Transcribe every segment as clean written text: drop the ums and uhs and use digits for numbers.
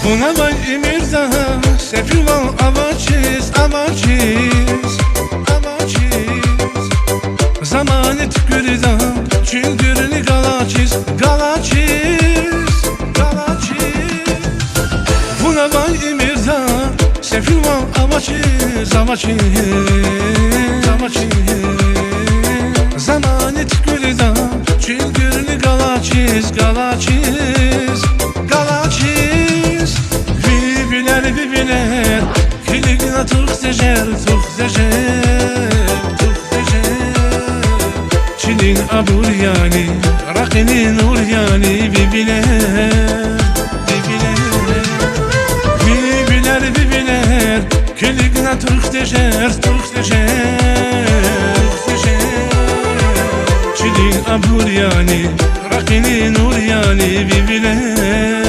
Buna vay imirza sefil val avaçiz avaçiz avaçiz Zamanı tükürüda çünkürünü galaçiz galaçiz galaçiz Buna vay imirza sefil val avaçiz avaçiz avaçiz Zamanı tükürüda çünkürünü galaçiz galaçiz galaçiz Bibiler kiligna tuxtejer Çilin abur yani rakinin ur yani bibiler kiligna tuxtejer Çilin abur yani rakinin ur yani bibiler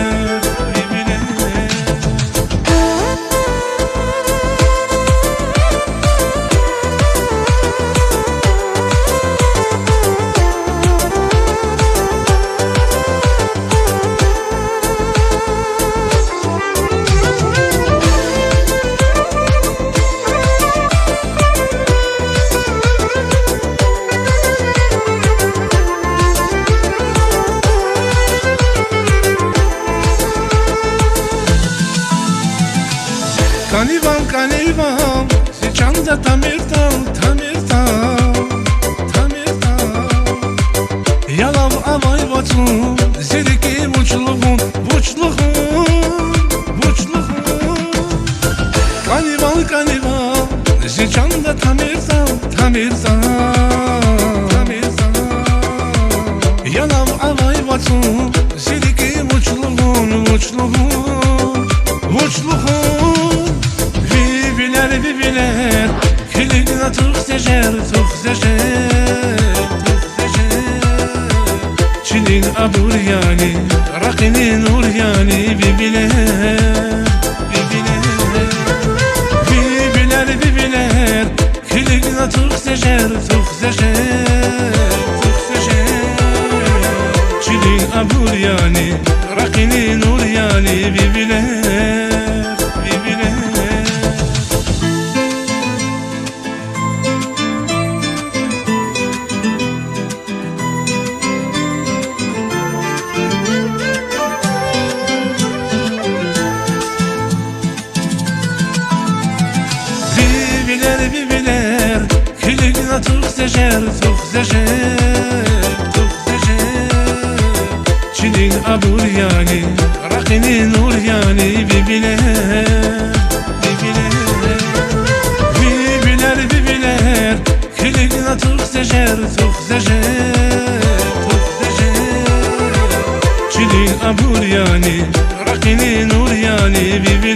Kanivan, sıçanda tamirdan Yalav avay vatun, ziriki buçluğun Kanivan, sıçanda tamirdan Yalav avay vatun, ziriki buçluğun Bibiler kiligna tuxtejer Çilin abur yani rakinin ur yani bibiler kiligna tuxtejer Çilin abur yani rakinin ur yani bibiler Bibiler kiligna tuxtejer Çilin abur yani rakinin ur yani bibiler kiligna tuxtejer Çilin abur yani rakinin ur yani bibiler